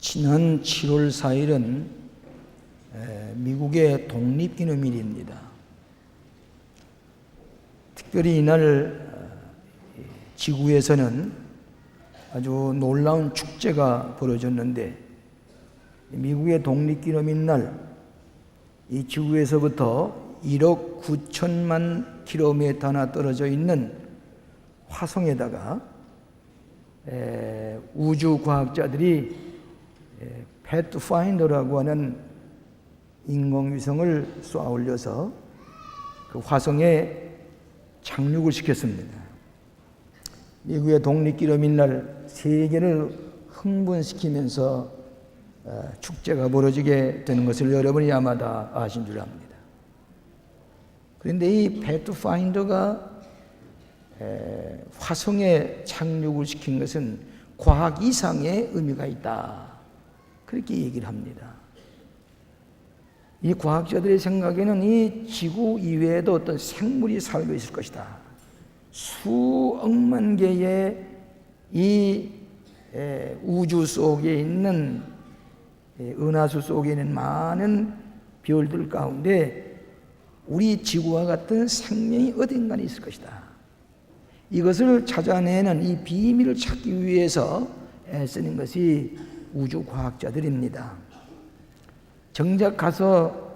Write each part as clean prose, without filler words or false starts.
지난 7월 4일은 미국의 독립기념일입니다. 특별히 이날 지구에서는 아주 놀라운 축제가 벌어졌는데, 미국의 독립기념일 날 이 지구에서부터 1억 9천만 킬로미터나 떨어져 있는 화성에다가 우주과학자들이 패트파인더라고 하는 인공위성을 쏘아 올려서 그 화성에 착륙을 시켰습니다. 미국의 독립기념일 날 세계를 흥분시키면서 축제가 벌어지게 되는 것을 여러분이 아마 다 아신 줄 압니다. 그런데 이 패트파인더가 화성에 착륙을 시킨 것은 과학 이상의 의미가 있다, 그렇게 얘기를 합니다. 이 과학자들의 생각에는 이 지구 이외에도 어떤 생물이 살고 있을 것이다. 수억만 개의 이 우주 속에 있는 은하수 속에 있는 많은 별들 가운데 우리 지구와 같은 생명이 어딘가에 있을 것이다. 이것을 찾아내는 이 비밀을 찾기 위해서 애쓰는 것이 우주과학자들입니다. 정작 가서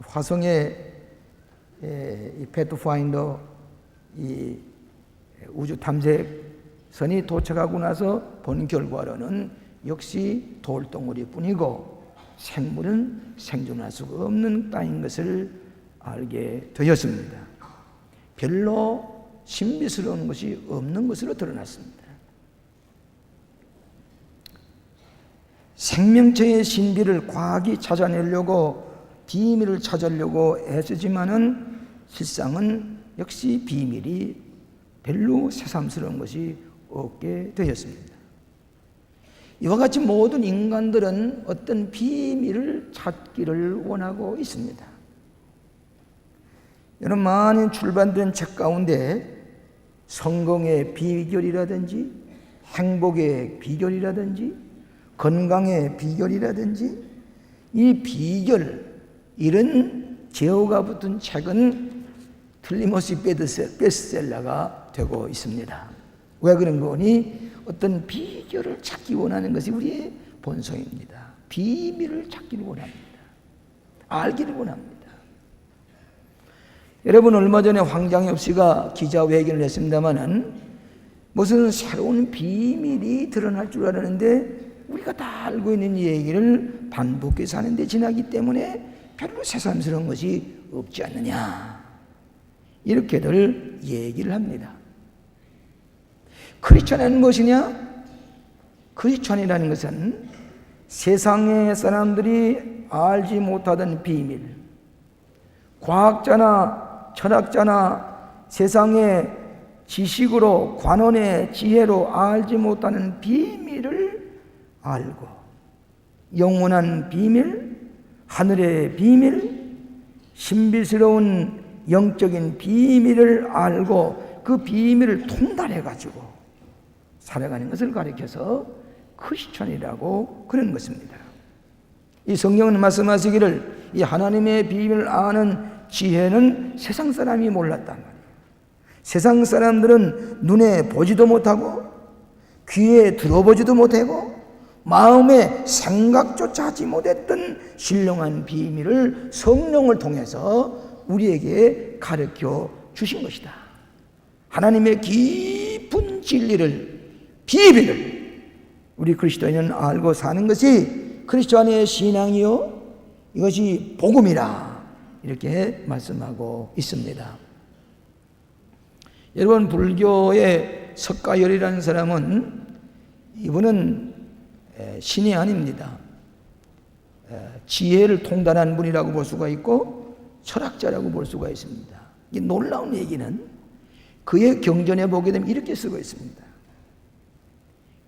화성에 이 패트파인더 이 우주 탐색선이 도착하고 나서 본 결과로는 역시 돌덩어리 뿐이고 생물은 생존할 수가 없는 땅인 것을 알게 되었습니다. 별로 신비스러운 것이 없는 것으로 드러났습니다. 생명체의 신비를 과학이 찾아내려고, 비밀을 찾으려고 애쓰지만은 실상은 역시 비밀이 별로 새삼스러운 것이 없게 되었습니다. 이와 같이 모든 인간들은 어떤 비밀을 찾기를 원하고 있습니다. 여러분, 많은 출판된 책 가운데 성공의 비결이라든지 행복의 비결이라든지 건강의 비결이라든지 이 비결, 이런 제어가 붙은 책은 틀림없이 베스트셀러가 되고 있습니다. 왜 그런 거니? 어떤 비결을 찾기 원하는 것이 우리의 본성입니다. 비밀을 찾기를 원합니다. 알기를 원합니다. 여러분, 얼마 전에 황장엽 씨가 기자회견을 했습니다마는 무슨 새로운 비밀이 드러날 줄 알았는데 우리가 다 알고 있는 얘기를 반복해서 하는데 지나기 때문에 별로 새삼스러운 것이 없지 않느냐, 이렇게들 얘기를 합니다. 크리스천은 무엇이냐? 크리스천이라는 것은 세상의 사람들이 알지 못하던 비밀, 과학자나 철학자나 세상의 지식으로, 관원의 지혜로 알지 못하는 비밀을 알고, 영원한 비밀, 하늘의 비밀, 신비스러운 영적인 비밀을 알고 그 비밀을 통달해가지고 살아가는 것을 가리켜서 크리스천이라고 그런 것입니다. 이 성경은 말씀하시기를 이 하나님의 비밀을 아는 지혜는 세상 사람이 몰랐단 말이에요. 세상 사람들은 눈에 보지도 못하고 귀에 들어보지도 못하고 마음에 생각조차 하지 못했던 신령한 비밀을 성령을 통해서 우리에게 가르쳐 주신 것이다. 하나님의 깊은 진리를, 비밀을 우리 그리스도인은 알고 사는 것이 그리스도인의 신앙이요, 이것이 복음이라, 이렇게 말씀하고 있습니다. 여러분, 불교의 석가열이라는 사람은, 이분은 신이 아닙니다. 지혜를 통달한 분이라고 볼 수가 있고 철학자라고 볼 수가 있습니다. 이 놀라운 얘기는 그의 경전에 보게 되면 이렇게 쓰고 있습니다.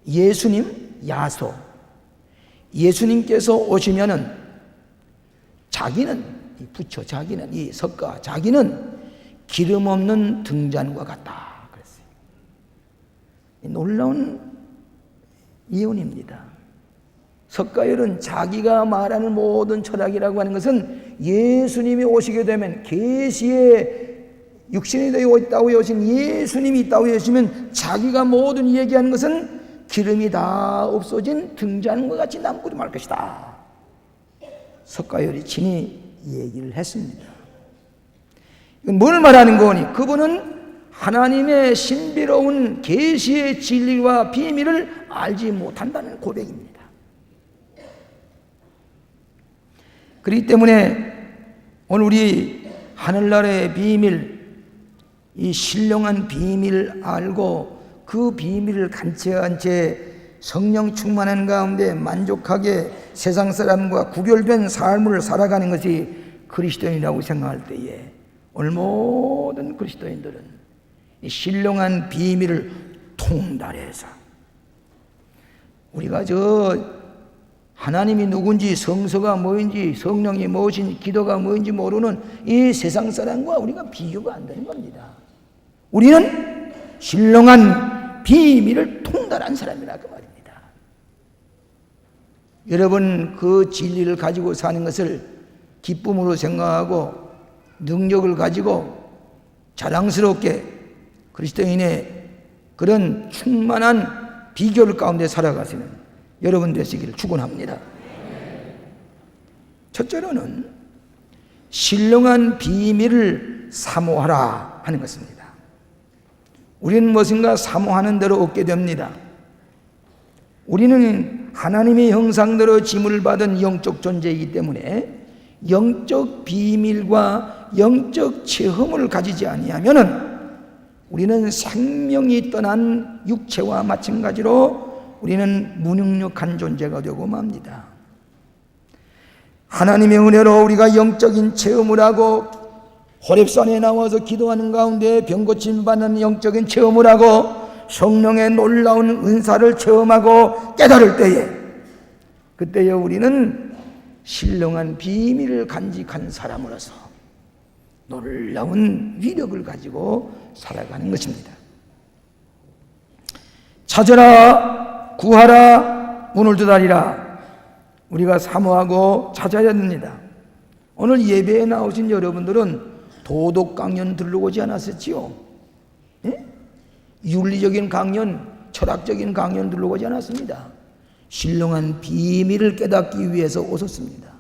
예수님, 야소, 예수님께서 오시면은 자기는, 이 부처 자기는, 이 석가 자기는 기름 없는 등잔과 같다 그랬어요. 놀라운 예언입니다. 석가열은 자기가 말하는 모든 철학이라고 하는 것은 예수님이 오시게 되면 계시에 육신이 되어 있다고 여신 예수님이 있다고 여시면 자기가 모든 얘기하는 것은 기름이 다 없어진 등잔과 같이 남고 말 것이다. 석가열이 친히 얘기를 했습니다. 이건 뭘 말하는 거니? 그분은 하나님의 신비로운 계시의 진리와 비밀을 알지 못한다는 고백입니다. 그렇기 때문에 오늘 우리 하늘나라의 비밀, 이 신령한 비밀을 알고 그 비밀을 간체한 채 성령 충만한 가운데 만족하게 세상 사람과 구별된 삶을 살아가는 것이 그리스도인이라고 생각할 때에 오늘 모든 그리스도인들은 이 신령한 비밀을 통달해서 우리가 하나님이 누군지, 성서가 뭐인지, 성령이 무엇인지, 기도가 뭐인지 모르는 이 세상 사람과 우리가 비교가 안 되는 겁니다. 우리는 신령한 비밀을 통달한 사람이라 그 말입니다. 여러분, 그 진리를 가지고 사는 것을 기쁨으로 생각하고 능력을 가지고 자랑스럽게 그리스도인의 그런 충만한 비결 가운데 살아가시는 여러분 되시기를 축원합니다. 첫째로는 신령한 비밀을 사모하라 하는 것입니다. 우리는 무엇인가 사모하는 대로 얻게 됩니다. 우리는 하나님의 형상대로 지물을 받은 영적 존재이기 때문에 영적 비밀과 영적 체험을 가지지 아니하면은 우리는 생명이 떠난 육체와 마찬가지로 우리는 무능력한 존재가 되고 맙니다. 하나님의 은혜로 우리가 영적인 체험을 하고 호렙산에 나와서 기도하는 가운데 병고침 받는 영적인 체험을 하고 성령의 놀라운 은사를 체험하고 깨달을 때에 그때에 우리는 신령한 비밀을 간직한 사람으로서 놀라운 위력을 가지고 살아가는 것입니다. 찾아라, 구하라, 문을 두드리라. 우리가 사모하고 찾아야 됩니다. 오늘 예배에 나오신 여러분들은 도덕 강연 들러 오지 않았었지요? 예? 윤리적인 강연, 철학적인 강연 들러 오지 않았습니다. 신령한 비밀을 깨닫기 위해서 오셨습니다.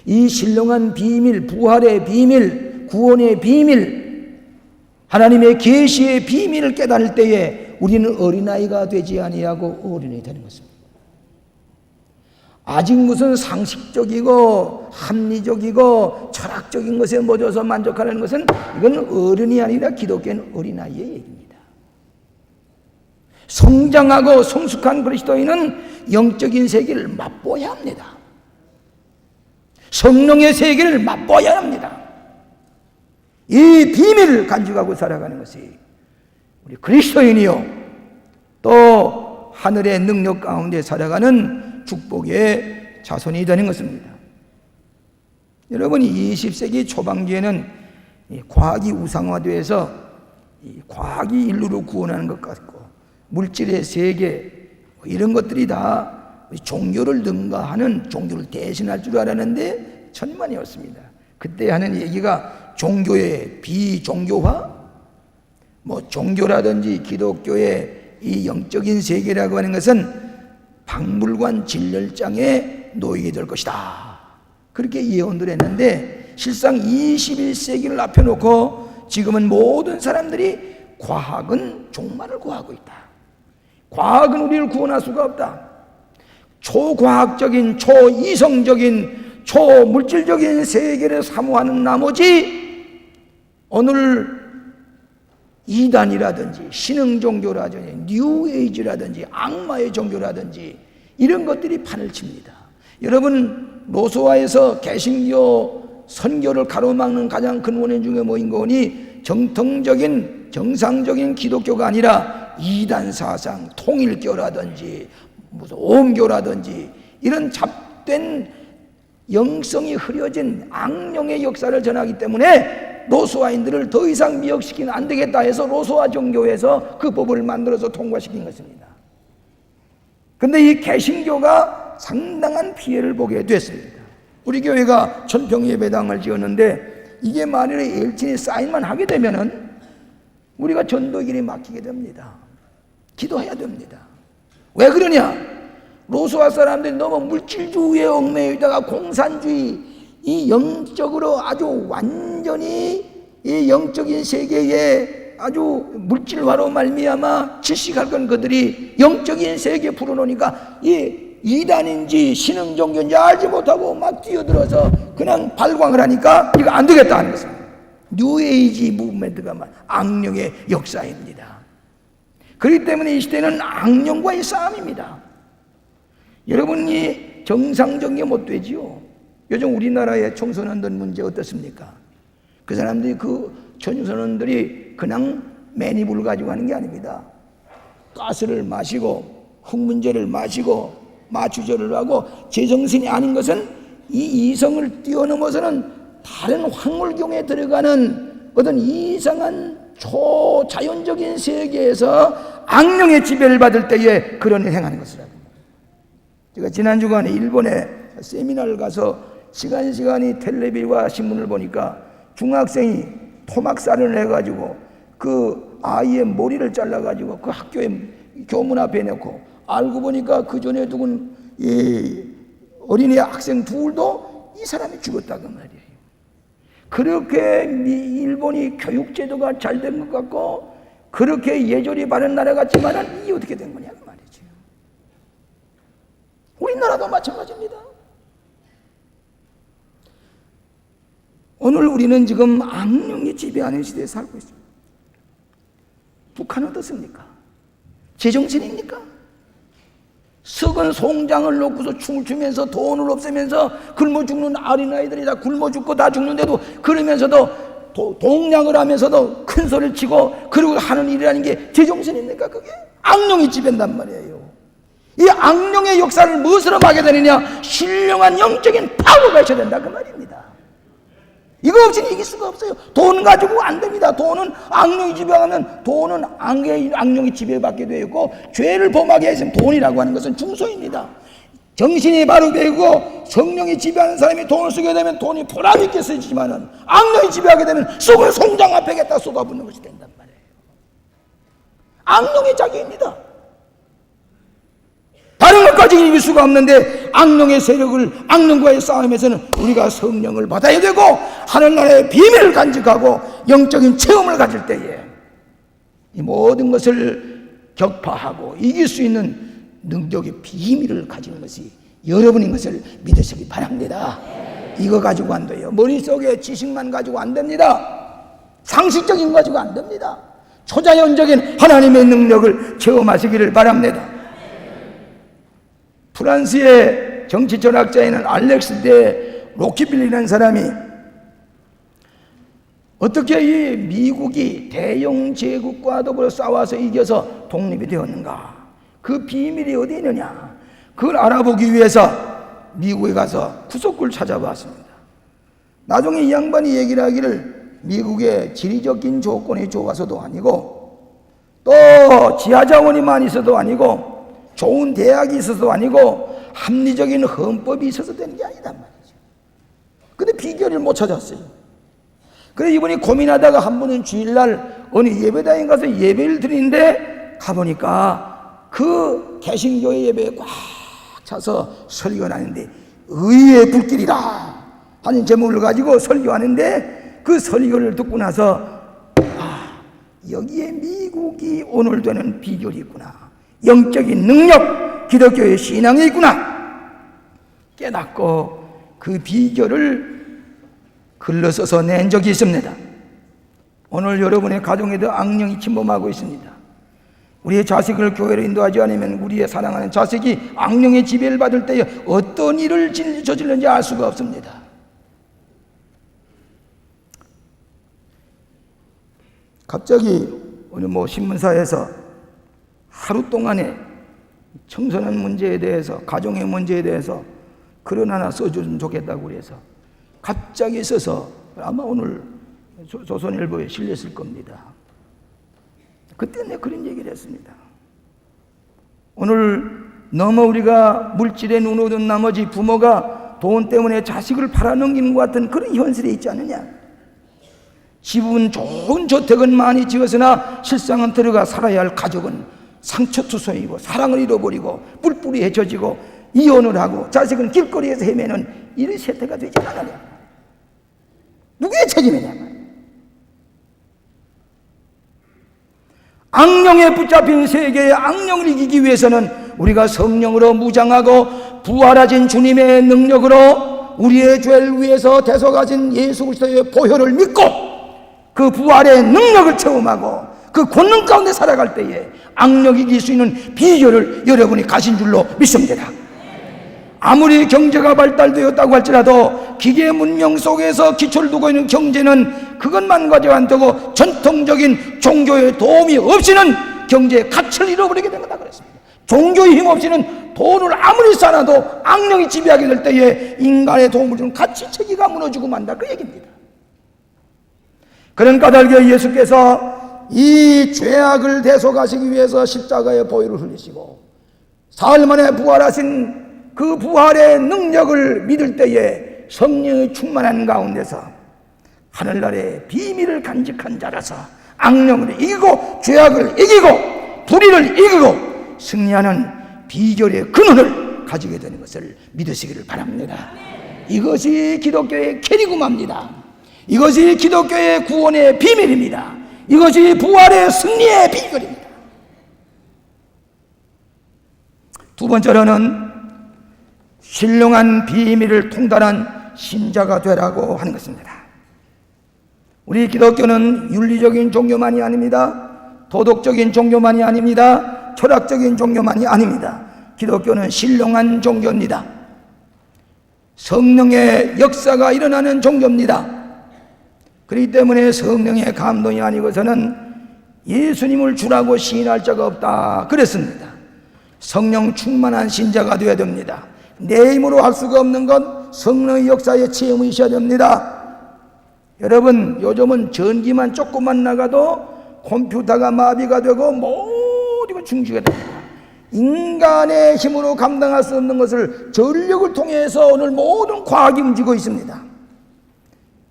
이 신령한 비밀, 부활의 비밀, 구원의 비밀, 하나님의 계시의 비밀을 깨달을 때에 우리는 어린아이가 되지 아니하고 어른이 되는 것입니다. 아직 무슨 상식적이고 합리적이고 철학적인 것에 묻어서 만족하는 것은 이건 어른이 아니라 기독교는 어린아이의 얘기입니다. 성장하고 성숙한 그리스도인은 영적인 세계를 맛보아야 합니다. 성령의 세계를 맛보아야 합니다. 이 비밀을 간직하고 살아가는 것이 우리 그리스도인이요 또 하늘의 능력 가운데 살아가는 축복의 자손이 되는 것입니다. 여러분이 20세기 초반기에는 과학이 우상화되어서 과학이 인류를 구원하는 것 같고 물질의 세계 이런 것들이 다 종교를 능가하는 종교를 대신할 줄 알았는데 천만이었습니다. 그때 하는 얘기가 종교의 비종교화, 종교라든지 기독교의 이 영적인 세계라고 하는 것은 박물관 진열장에 놓이게 될 것이다. 그렇게 예언을 했는데 실상 21세기를 앞에 놓고 지금은 모든 사람들이 과학은 종말을 구하고 있다. 과학은 우리를 구원할 수가 없다. 초과학적인, 초이성적인, 초물질적인 세계를 사모하는 나머지 오늘 이단이라든지 신흥종교라든지 뉴에이지라든지 악마의 종교라든지 이런 것들이 판을 칩니다. 여러분 노소화에서 개신교 선교를 가로막는 가장 큰 원인 중에 뭐인 거니 정통적인 정상적인 기독교가 아니라 이단 사상, 통일교라든지 무슨 오음교라든지 이런 잡된 영성이 흐려진 악령의 역사를 전하기 때문에 노소화인들을 더 이상 미혹시키면 안 되겠다 해서 노소화 종교에서 그 법을 만들어서 통과시킨 것입니다. 근데 이 개신교가 상당한 피해를 보게 됐습니다. 우리 교회가 천평 예배당을 지었는데 이게 만일에 엘친이 사인만 하게 되면은 우리가 전도길에 막히게 됩니다. 기도해야 됩니다. 왜 그러냐? 로스와 사람들이 너무 물질주의에 얽매여 있다가 공산주의, 이 영적으로 아주 완전히 이 영적인 세계에 아주 물질화로 말미암아 질식할 건 그들이 영적인 세계에 풀어놓으니까 이 이단인지 신흥종교인지 알지 못하고 막 뛰어들어서 그냥 발광을 하니까 이거 안 되겠다 하는 것입니다. 뉴에이지 무브먼트가 악령의 역사입니다. 그렇기 때문에 이 시대는 악령과의 싸움입니다. 여러분이 정상적인 게 못 되지요. 요즘 우리나라의 청소년들 문제 어떻습니까? 그 사람들이 그 청소년들이 그냥 매니부를 가지고 하는 게 아닙니다. 가스를 마시고 흙문제를 마시고 마취제를 하고 제정신이 아닌 것은 이 이성을 뛰어넘어서는 다른 황홀경에 들어가는 어떤 이상한 초자연적인 세계에서 악령의 지배를 받을 때에 그런 일을 행하는 것이라고. 제가 지난 주간에 일본에 세미나를 가서 시간이 텔레비와 신문을 보니까 중학생이 토막살인을 해가지고 그 아이의 머리를 잘라가지고 그 학교에 교문 앞에 놓고 알고 보니까 그 전에 죽은 이 어린이 학생 둘도 이 사람이 죽었다고 말이에요. 그렇게 일본이 교육제도가 잘 된 것 같고 그렇게 예절이 바른 나라 같지만은 이게 어떻게 된 거냐 그 말이죠. 우리나라도 마찬가지입니다. 오늘 우리는 지금 악령이 지배하는 시대에 살고 있습니다. 북한은 어떻습니까? 제정신입니까? 썩은 송장을 놓고서 춤을 추면서 돈을 없애면서 굶어 죽는 어린아이들이 다 굶어 죽고 다 죽는데도 그러면서도 동냥을 하면서도 큰 소리를 치고 그러고 하는 일이라는 게 제정신입니까? 그게 악령이 지배한단 말이에요. 이 악령의 역사를 무엇으로 막게 되느냐? 신령한 영적인 파워가 있어야 된다 그 말입니다. 이거 없이는 이길 수가 없어요. 돈 가지고 안 됩니다. 돈은 악령이 지배하면 돈은 악령이 지배받게 되어 있고 죄를 범하게 했으면 돈이라고 하는 것은 중소입니다. 정신이 바로 되고 성령이 지배하는 사람이 돈을 쓰게 되면 돈이 보람있게 쓰지만은 악령이 지배하게 되면 썩은 송장 앞에 갖다 쏟아붓는 것이 된단 말이에요. 악령의 자기입니다. 다른 것까지 이길 수가 없는데 악령의 세력을 악령과의 싸움에서는 우리가 성령을 받아야 되고 하늘나라의 비밀을 간직하고 영적인 체험을 가질 때에 이 모든 것을 격파하고 이길 수 있는 능력의 비밀을 가지는 것이 여러분인 것을 믿으시기 바랍니다. 이거 가지고 안 돼요. 머릿속에 지식만 가지고 안 됩니다. 상식적인 거 가지고 안 됩니다. 초자연적인 하나님의 능력을 체험하시기를 바랍니다. 프랑스의 정치 철학자에는 알렉스 데 로키빌리라는 사람이 어떻게 이 미국이 대영 제국과 더불어 싸워서 이겨서 독립이 되었는가? 그 비밀이 어디 있느냐? 그걸 알아보기 위해서 미국에 가서 구석구를 찾아봤습니다. 나중에 이 양반이 얘기를 하기를 미국의 지리적인 조건이 좋아서도 아니고 또 지하자원이 많이 있어도 아니고 좋은 대학이 있어서도 아니고 합리적인 헌법이 있어서 되는 게 아니단 말이죠. 근데 비결을 못 찾았어요. 그래서 이분이 고민하다가 한 번은 주일날 어느 예배당에 가서 예배를 드리는데 가보니까 그 개신교의 예배에 꽉 차서 설교를 하는데 의의 불길이라 하는 제목을 가지고 설교하는데 그 설교를 듣고 나서 여기에 미국이 오늘 되는 비결이 있구나. 영적인 능력, 기독교의 신앙이 있구나 깨닫고 그 비결을 글로 써서 낸 적이 있습니다. 오늘 여러분의 가정에도 악령이 침범하고 있습니다. 우리의 자식을 교회로 인도하지 않으면 우리의 사랑하는 자식이 악령의 지배를 받을 때에 어떤 일을 저질는지 알 수가 없습니다. 갑자기 오늘 신문사에서 하루 동안에 청소년 문제에 대해서 가정의 문제에 대해서 글 하나 써주면 좋겠다고 그래서 갑자기 써서 아마 오늘 조선일보에 실렸을 겁니다. 그때 내가 그런 얘기를 했습니다. 오늘 너무 우리가 물질에 눈어든 나머지 부모가 돈 때문에 자식을 팔아넘기는 것 같은 그런 현실에 있지 않느냐. 집은 좋은 저택은 많이 지었으나 실상은 들어가 살아야 할 가족은 상처투성이고 사랑을 잃어버리고 뿔뿔이 헤쳐지고 이혼을 하고 자식은 길거리에서 헤매는 이런 세태가 되지 않느냐. 누구의 책임이냐. 악령에 붙잡힌 세계의 악령을 이기기 위해서는 우리가 성령으로 무장하고 부활하신 주님의 능력으로 우리의 죄를 위해서 대속하신 예수 그리스도의 보혈을 믿고 그 부활의 능력을 체험하고 그 권능 가운데 살아갈 때에 악령이 이길 수 있는 비결을 여러분이 가진 줄로 믿습니다. 아무리 경제가 발달되었다고 할지라도 기계 문명 속에서 기초를 두고 있는 경제는 그것만 가지고 안 되고 전통적인 종교의 도움이 없이는 경제의 가치를 잃어버리게 된 거다 그랬습니다. 종교의 힘 없이는 돈을 아무리 쌓아도 악령이 지배하게 될 때에 인간의 도움을 주는 가치체계가 무너지고 만다 그 얘기입니다. 그런 까닭에 예수께서 이 죄악을 대속하시기 위해서 십자가의 보혈을 흘리시고 사흘 만에 부활하신 그 부활의 능력을 믿을 때에 성령이 충만한 가운데서 하늘나라의 비밀을 간직한 자라서 악령을 이기고 죄악을 이기고 불의를 이기고 승리하는 비결의 근원을 가지게 되는 것을 믿으시기를 바랍니다. 이것이 기독교의 캐리구마입니다. 이것이 기독교의 구원의 비밀입니다. 이것이 부활의 승리의 비결입니다. 두 번째로는 신령한 비밀을 통달한 신자가 되라고 하는 것입니다. 우리 기독교는 윤리적인 종교만이 아닙니다. 도덕적인 종교만이 아닙니다. 철학적인 종교만이 아닙니다. 기독교는 신령한 종교입니다. 성령의 역사가 일어나는 종교입니다. 그렇기 때문에 성령의 감동이 아니고서는 예수님을 주라고 시인할 자가 없다 그랬습니다. 성령 충만한 신자가 되어야 됩니다. 내 힘으로 할 수가 없는 것 성령의 역사에 체험이 있어야 됩니다. 여러분, 요즘은 전기만 조금만 나가도 컴퓨터가 마비가 되고 모두가 중지가 됩니다. 인간의 힘으로 감당할 수 없는 것을 전력을 통해서 오늘 모든 과학이 움직이고 있습니다.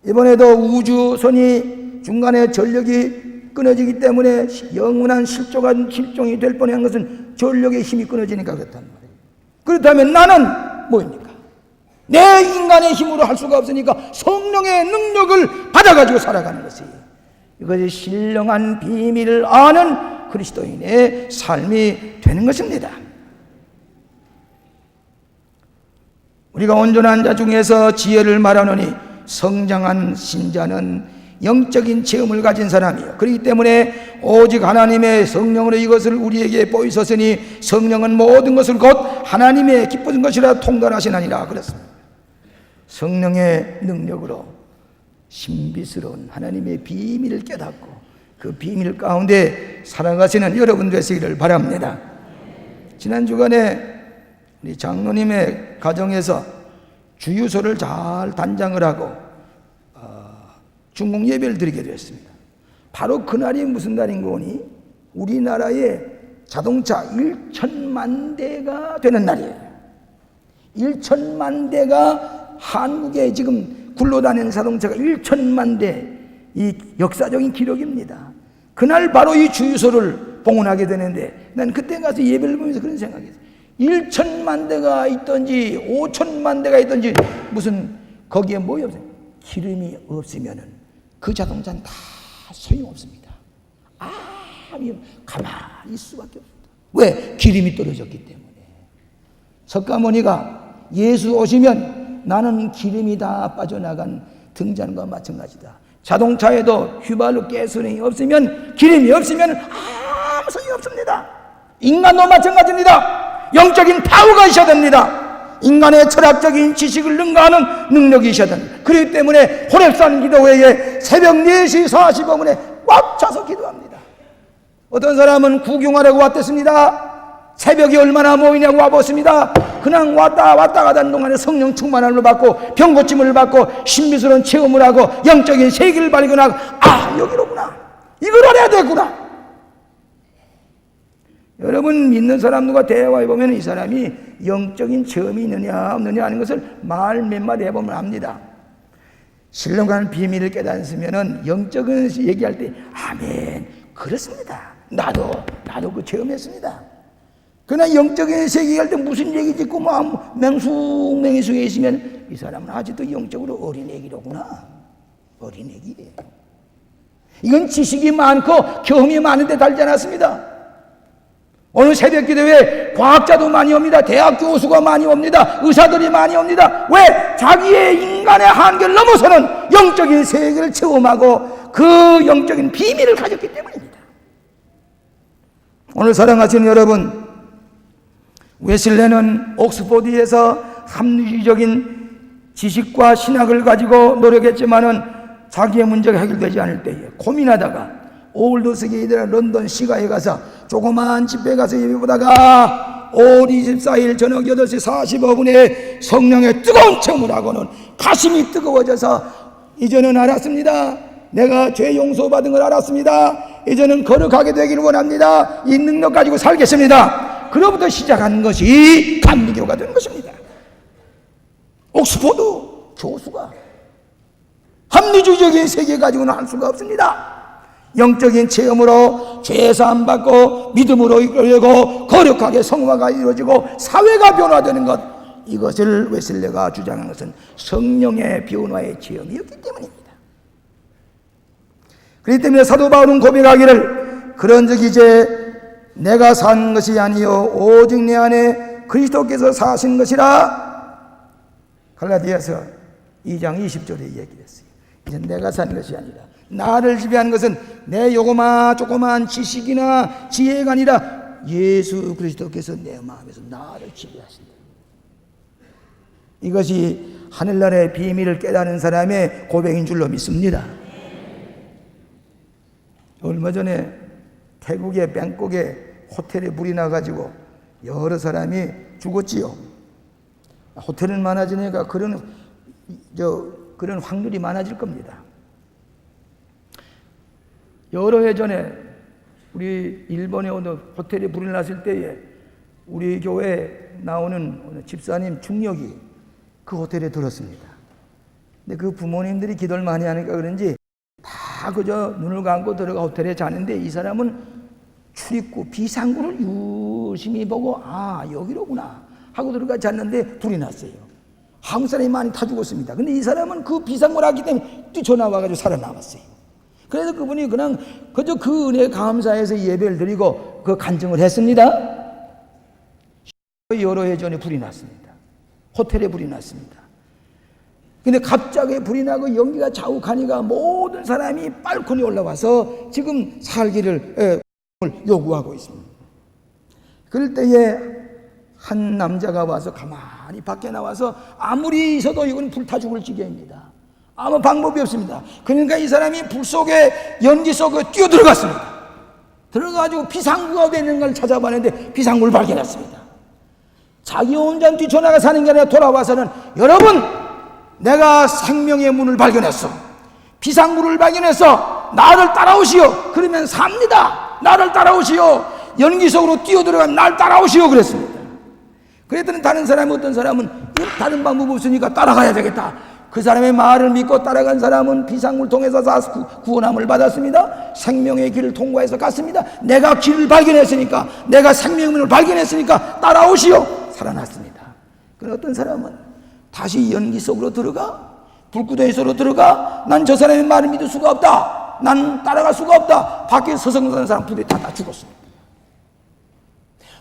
이번에도 우주선이 중간에 전력이 끊어지기 때문에 영원한 실종이 될 뻔한 것은 전력의 힘이 끊어지니까 그렇단 말이에요. 그렇다면 나는 뭐입니까? 내 인간의 힘으로 할 수가 없으니까 성령의 능력을 받아가지고 살아가는 것이 이것이 신령한 비밀을 아는 그리스도인의 삶이 되는 것입니다. 우리가 온전한 자 중에서 지혜를 말하노니 성장한 신자는 영적인 체험을 가진 사람이요 그렇기 때문에 오직 하나님의 성령으로 이것을 우리에게 보이셨으니 성령은 모든 것을 곧 하나님의 기쁜 것이라 통달하시나니라 그랬습니다. 성령의 능력으로 신비스러운 하나님의 비밀을 깨닫고 그 비밀 가운데 살아가시는 여러분 되시기를 바랍니다. 지난 주간에 우리 장로님의 가정에서 주유소를 잘 단장을 하고 중공 예배를 드리게 되었습니다. 바로 그날이 무슨 날인가 보니 우리나라에 자동차 1천만 대가 되는 날이에요. 1천만 대가 한국에 지금 굴러다니는 자동차가 1천만 대, 이 역사적인 기록입니다. 그날 바로 이 주유소를 봉헌하게 되는데 난 그때 가서 예배를 보면서 그런 생각이 했어요. 1천만 대가 있든지 5천만 대가 있든지 무슨 거기에 뭐가 없어요. 기름이 없으면은 그 자동차는 다 소용없습니다. 가만히 있을 수밖에 없습니다. 왜? 기름이 떨어졌기 때문에. 석가모니가 예수 오시면 나는 기름이 다 빠져나간 등잔과 마찬가지다. 자동차에도 휘발유 가스ren이 없으면, 기름이 없으면 아무 소용이 없습니다. 인간도 마찬가지입니다. 영적인 파워가 있어야 됩니다. 인간의 철학적인 지식을 능가하는 능력이 있어야 됩니다. 그렇기 때문에 호렙산 기도회에 새벽 4시 45분에 꽉 차서 기도합니다. 어떤 사람은 구경하려고 왔댔습니다. 새벽이 얼마나 모이냐고 와봤습니다. 그냥 왔다 가던 동안에 성령 충만함을 받고 병고침을 받고 신비스러운 체험을 하고 영적인 세계를 발견하고 여기로구나, 이걸 알아야 되구나. 여러분 믿는 사람 누가 대화해 보면 이 사람이 영적인 체험이 있느냐 없느냐 하는 것을 말 몇 마디 해보면 압니다. 신령한 비밀을 깨닫으면은 영적인 얘기할 때 아멘 그렇습니다. 나도 그 체험했습니다. 그러나 영적인 세계할 때 무슨 얘기 짓고 뭐 맹숭맹이 속에 있으면 이 사람은 아직도 영적으로 어린애기로구나. 어린애기예요. 이건 지식이 많고 경험이 많은데 달지 않았습니다. 오늘 새벽 기도에 과학자도 많이 옵니다. 대학 교수가 많이 옵니다. 의사들이 많이 옵니다. 왜? 자기의 인간의 한계를 넘어서는 영적인 세계를 체험하고 그 영적인 비밀을 가졌기 때문입니다. 오늘 사랑하시는 여러분, 웨슬레는 옥스포드에서 합리적인 지식과 신학을 가지고 노력했지만은 자기의 문제가 해결되지 않을 때에 고민하다가 올드스게이트나 런던 시가에 가서 조그마한 집회에 가서 예배보다가 5월 24일 저녁 8시 45분에 성령의 뜨거운 체험을 하고는 가슴이 뜨거워져서 이제는 알았습니다. 내가 죄 용서받은 걸 알았습니다. 이제는 거룩하게 되기를 원합니다. 이 능력 가지고 살겠습니다. 그로부터 시작한 것이 감리교가 된 것입니다. 옥스포드 교수가 합리주의적인 세계 가지고는 할 수가 없습니다. 영적인 체험으로 죄사함 받고 믿음으로 이끌고 거룩하게 성화가 이루어지고 사회가 변화되는 것, 이것을 웨슬레가 주장한 것은 성령의 변화의 체험이었기 때문입니다. 그렇기 때문에 사도 바울은 고백하기를 그런즉 이제 내가 산 것이 아니요 오직 내 안에 그리스도께서 사신 것이라. 갈라디아서 2장 20절에 얘기를 했어요. 이제 내가 산 것이 아니라, 나를 지배하는 것은 내 조그만 지식이나 지혜가 아니라 예수 그리스도께서 내 마음에서 나를 지배하신다. 이것이 하늘나라의 비밀을 깨닫는 사람의 고백인 줄로 믿습니다. 얼마 전에 태국의 뱅콕에 호텔에 불이 나가지고 여러 사람이 죽었지요. 호텔은 많아지니까 그런 확률이 많아질 겁니다. 여러 해 전에 우리 일본에 어느 호텔에 불이 났을 때에 우리 교회에 나오는 집사님 중력이 그 호텔에 들었습니다. 근데 그 부모님들이 기도를 많이 하니까 그런지 다 그저 눈을 감고 들어가 호텔에 자는데 이 사람은 출입구 비상구를 유심히 보고 여기로구나 하고 들어가 잤는데 불이 났어요. 한국 사람이 많이 타 죽었습니다. 근데 이 사람은 그 비상구를 하기 때문에 뛰쳐나와가지고 살아남았어요. 그래서 그분이 그냥 그저 그 은혜에 감사해서 예배를 드리고 그 간증을 했습니다. 여러 해 전에 불이 났습니다. 호텔에 불이 났습니다. 근데 갑자기 불이 나고 연기가 자욱하니까 모든 사람이 발코니에 올라와서 지금 살기를 요구하고 있습니다. 그럴 때에 한 남자가 와서 가만히 밖에 나와서 아무리 있어도 이건 불타 죽을 지경입니다. 아무 방법이 없습니다. 그러니까 이 사람이 불 속에 연기 속에 뛰어들어갔습니다. 들어가가지고 비상구가 어디 있는 걸 찾아봤는데 비상구를 발견했습니다. 자기 혼자 뛰쳐나가 사는 게 아니라 돌아와서는 여러분 내가 생명의 문을 발견했어. 비상구를 발견해서 나를 따라오시오. 그러면 삽니다. 나를 따라오시오. 연기 속으로 뛰어들어가면 날 따라오시오 그랬습니다. 그랬더니 다른 사람이 어떤 사람은 다른 방법 없으니까 따라가야 되겠다. 그 사람의 말을 믿고 따라간 사람은 비상구를 통해서 구원함을 받았습니다. 생명의 길을 통과해서 갔습니다. 내가 길을 발견했으니까, 내가 생명의 문을 발견했으니까 따라오시오. 살아났습니다. 그런데 어떤 사람은 다시 연기 속으로 들어가, 불구덩이 속으로 들어가, 난 저 사람의 말을 믿을 수가 없다. 난 따라갈 수가 없다. 밖에 서성서는 사람 불에 다 죽었습니다.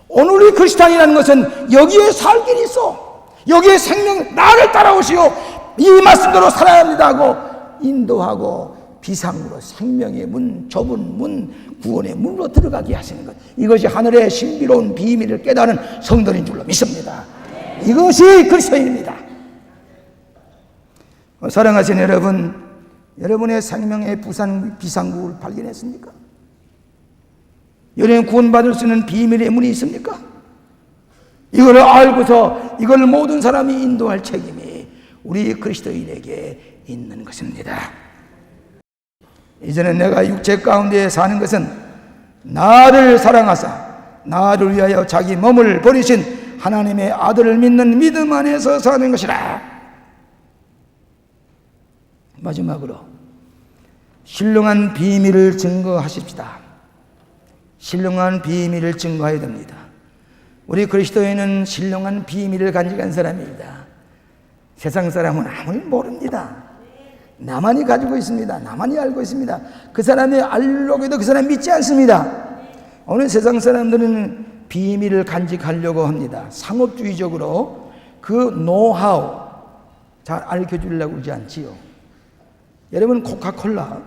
오늘 우리 크리스찬이라는 것은 여기에 살 길이 있어. 여기에 생명, 나를 따라오시오. 이 말씀대로 살아야 합니다 하고 인도하고 비상으로 생명의 문, 좁은 문, 구원의 문으로 들어가게 하시는 것, 이것이 하늘의 신비로운 비밀을 깨닫는 성도인 줄로 믿습니다. 이것이 그리스도인입니다. 사랑하시는 여러분, 여러분의 생명의 비상구를 발견했습니까? 여러분 구원받을 수 있는 비밀의 문이 있습니까? 이걸 알고서 이걸 모든 사람이 인도할 책임이 우리 그리스도인에게 있는 것입니다. 이제는 내가 육체 가운데 사는 것은 나를 사랑하사 나를 위하여 자기 몸을 버리신 하나님의 아들을 믿는 믿음 안에서 사는 것이라. 마지막으로 신령한 비밀을 증거하십시다. 신령한 비밀을 증거해야 됩니다. 우리 그리스도인은 신령한 비밀을 간직한 사람입니다. 세상 사람은 아무리 모릅니다. 나만이 가지고 있습니다. 나만이 알고 있습니다. 그 사람이 알려고 해도 그 사람이 믿지 않습니다. 오늘 세상 사람들은 비밀을 간직하려고 합니다. 상업주의적으로 그 노하우 잘 알려주려고 그러지 않지요. 여러분, 코카콜라,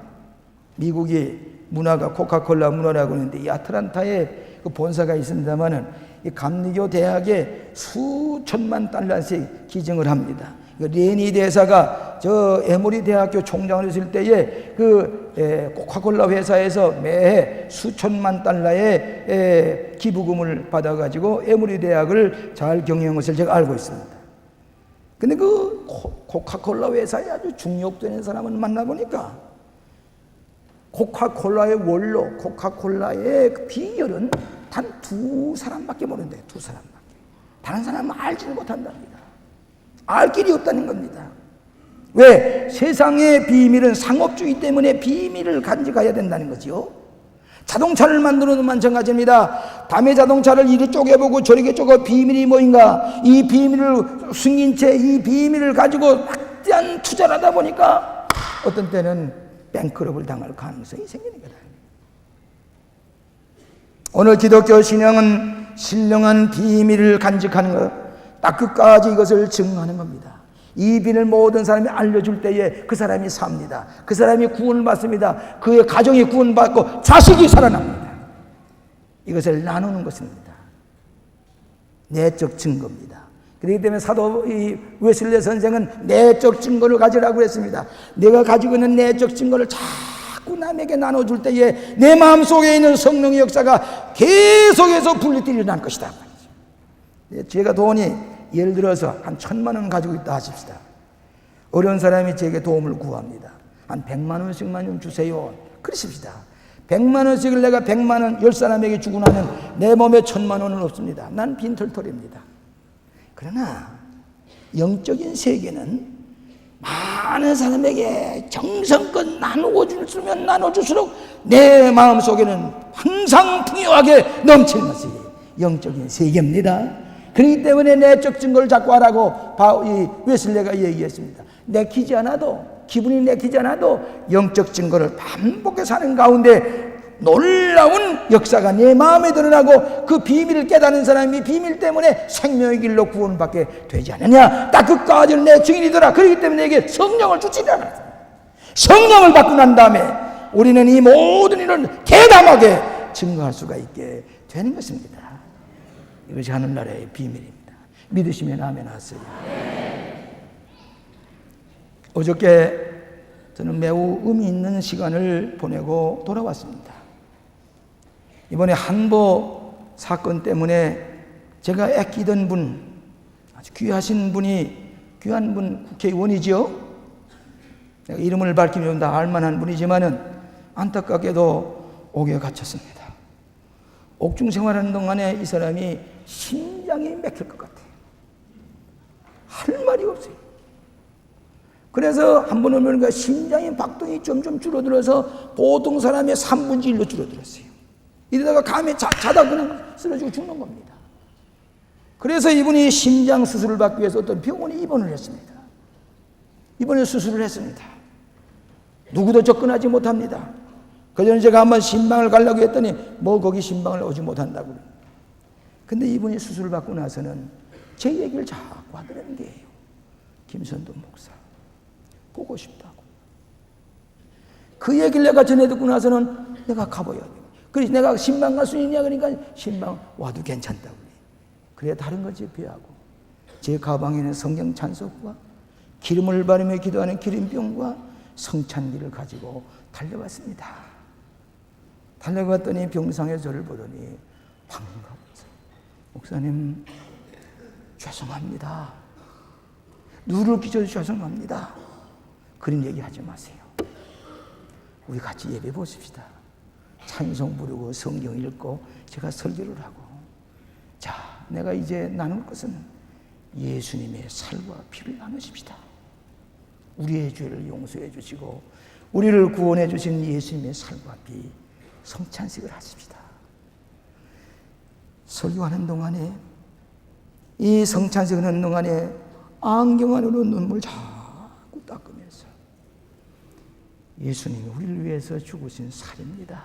미국의 문화가 코카콜라 문화라고 하는데 이 아틀란타에 그 본사가 있습니다만은 이 감리교 대학에 수천만 달러씩 기증을 합니다. 레니 대사가 저 에모리 대학교 총장을 했을 때에 그 코카콜라 회사에서 매해 수천만 달러의 기부금을 받아가지고 에모리 대학을 잘 경영한 것을 제가 알고 있습니다. 근데 그 코카콜라 회사에 아주 중용되는 사람을 만나보니까 코카콜라의 원로, 코카콜라의 그 비결은 단 두 사람밖에 모른대요. 두 사람밖에. 다른 사람은 알지를 못한답니다. 알 길이 없다는 겁니다. 왜? 세상의 비밀은 상업주의 때문에 비밀을 간직해야 된다는 거지요. 자동차를 만들어도 마찬가지입니다. 남의 자동차를 이리 쪼개보고 저리 쪼개 비밀이 뭐인가? 이 비밀을 숨긴 채 이 비밀을 가지고 막대한 투자를 하다 보니까 어떤 때는 뱅크럽을 당할 가능성이 생기는 거다. 오늘 기독교 신앙은 신령한 비밀을 간직하는 것, 딱 끝까지 이것을 증거하는 겁니다. 이 비밀을 모든 사람이 알려줄 때에 그 사람이 삽니다. 그 사람이 구원을 받습니다. 그의 가정이 구원받고 자식이 살아납니다. 이것을 나누는 것입니다. 내적 증거입니다. 그렇기 때문에 사도 웨슬리 선생은 내적 증거를 가지라고 했습니다. 내가 가지고 있는 내적 증거를 자꾸 남에게 나눠줄 때에 내 마음속에 있는 성령의 역사가 계속해서 분리되어 일어날 것이다. 제가 돈이 예를 들어서 한 1,000만 원 가지고 있다 하십시다. 어려운 사람이 제게 도움을 구합니다. 한 100만 원씩만 좀 주세요. 그러십시다. 100만 원씩을 내가 100만 원 10사람에게 주고 나면 내 몸에 1,000만 원은 없습니다. 난 빈털털입니다. 그러나 영적인 세계는 많은 사람에게 정성껏 나누고 줄수면 나눠줄수록 내 마음속에는 항상 풍요하게 넘치는 것이 영적인 세계입니다. 그렇기 때문에 내적 증거를 자꾸 하라고 이 웨슬레가 얘기했습니다. 내키지 않아도, 기분이 내키지 않아도 영적 증거를 반복해서 하는 가운데 놀라운 역사가 내 마음에 드러나고 그 비밀을 깨닫는 사람이 비밀 때문에 생명의 길로 구원받게 되지 않느냐. 딱 끝까지는 내 증인이더라. 그렇기 때문에 내게 성령을 주시라. 성령을 받고 난 다음에 우리는 이 모든 일을 대담하게 증거할 수가 있게 되는 것입니다. 이것이 하늘나라의 비밀입니다. 믿으시면 아멘 하세요. 어저께 저는 매우 의미 있는 시간을 보내고 돌아왔습니다. 이번에 한보 사건 때문에 제가 아끼던 분, 아주 귀한 분 국회의원이지요. 내가 이름을 밝히면 다 알만한 분이지만은 안타깝게도 옥에 갇혔습니다. 옥중 생활하는 동안에 이 사람이 심장이 막힐 것 같아요. 할 말이 없어요. 그래서 한 번 오면 심장의 박동이 점점 줄어들어서 보통 사람의 3분의 1로 줄어들었어요. 이러다가 감에 자다 그냥 쓰러지고 죽는 겁니다. 그래서 이분이 심장 수술을 받기 위해서 어떤 병원에 입원을 했습니다. 입원해 수술을 했습니다. 누구도 접근하지 못합니다. 그전에 제가 한번 신방을 가려고 했더니 거기 신방을 오지 못한다고. 근데 이분이 수술을 받고 나서는 제 얘기를 자꾸 하더라는 게요. 김선도 목사 보고 싶다고. 그 얘기를 내가 전해 듣고 나서는 내가 가봐야 돼. 그래서 내가 신방 갈 수 있냐 그러니까 신방 와도 괜찮다고. 그래 다른 걸 제외하고 제 가방에는 성경 찬송과 기름을 바르며 기도하는 기름병과 성찬기를 가지고 달려왔습니다. 달려갔더니 병상에 저를 보더니 반갑습니다. 목사님 죄송합니다. 누를 끼쳐서 죄송합니다. 그런 얘기 하지 마세요. 우리 같이 예배 보십시다. 찬송 부르고 성경 읽고 제가 설교를 하고 내가 이제 나눌 것은 예수님의 살과 피를 나누십시다. 우리의 죄를 용서해 주시고 우리를 구원해 주신 예수님의 살과 피 성찬식을 하십시다. 설교하는 동안에, 이 성찬식을 하는 동안에 안경 안으로 눈물 자꾸 닦으면서 예수님이 우리를 위해서 죽으신 살입니다.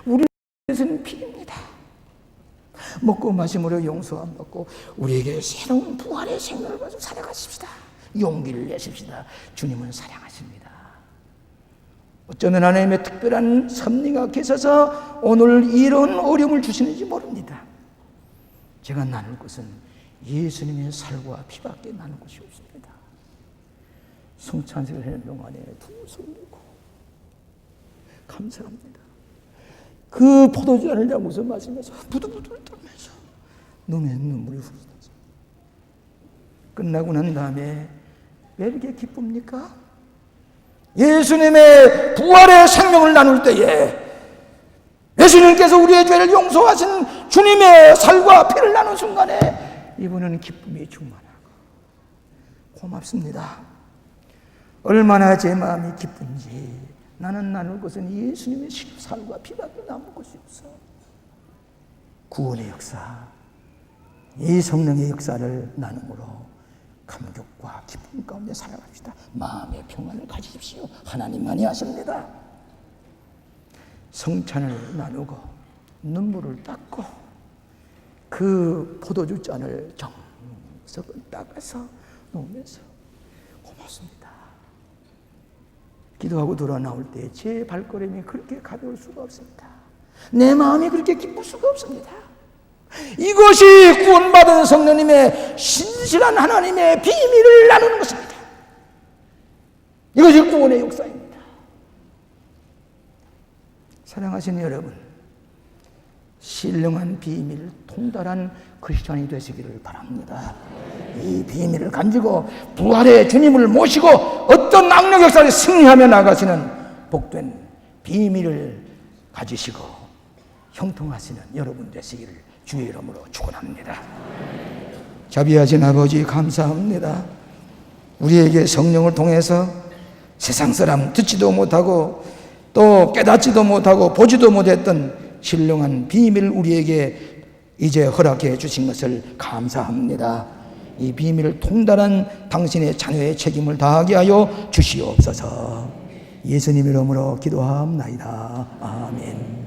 우리를 위해서는 피입니다. 먹고 마심으로 용서 안 받고 우리에게 새로운 부활의 생명을 가지고 살아가십시다. 용기를 내십시다. 주님은 사랑하십니다. 어쩌면 하나님의 특별한 섭리가 계셔서 오늘 이런 어려움을 주시는지 모릅니다. 제가 나눌 것은 예수님의 살과 피밖에 나눌 것이 없습니다. 성찬식을 하는 동안에 두 손 들고 감사합니다. 그 포도주를 잡고서 마시면서 부들부들 떨면서 눈에 눈물이 흐르면서 끝나고 난 다음에 왜 이렇게 기쁩니까? 예수님의 부활의 생명을 나눌 때에 예수님께서 우리의 죄를 용서하신 주님의 살과 피를 나눈 순간에 이분은 기쁨이 충만하고 고맙습니다. 얼마나 제 마음이 기쁜지. 나는 나눌 것은 예수님의 살과 피밖에 남을 것이 없어. 구원의 역사, 이 성령의 역사를 나눔으로 감격과 기쁨 가운데 살아갑시다. 마음의 평안을 가지십시오. 하나님만이 하십니다. 성찬을 나누고 눈물을 닦고 그 포도주 잔을 정석을 닦아서 놓으면서 고맙습니다. 기도하고 돌아 나올 때 제 발걸음이 그렇게 가벼울 수가 없습니다. 내 마음이 그렇게 기쁠 수가 없습니다. 이것이 구원받은 성령님의 신실한 하나님의 비밀을 나누는 것입니다. 이것이 구원의 역사입니다. 사랑하시는 여러분, 신령한 비밀, 통달한 크리스찬이 되시기를 바랍니다. 이 비밀을 가지고 부활의 주님을 모시고 어떤 악력 역사를 승리하며 나가시는 복된 비밀을 가지시고 형통하시는 여러분 되시기를 주의 이름으로 축원합니다. 자비하신 아버지 감사합니다. 우리에게 성령을 통해서 세상 사람 듣지도 못하고 또 깨닫지도 못하고 보지도 못했던 신령한 비밀을 우리에게 이제 허락해 주신 것을 감사합니다. 이 비밀을 통달한 당신의 자녀의 책임을 다하게 하여 주시옵소서. 예수님 이름으로 기도하옵나이다. 아멘.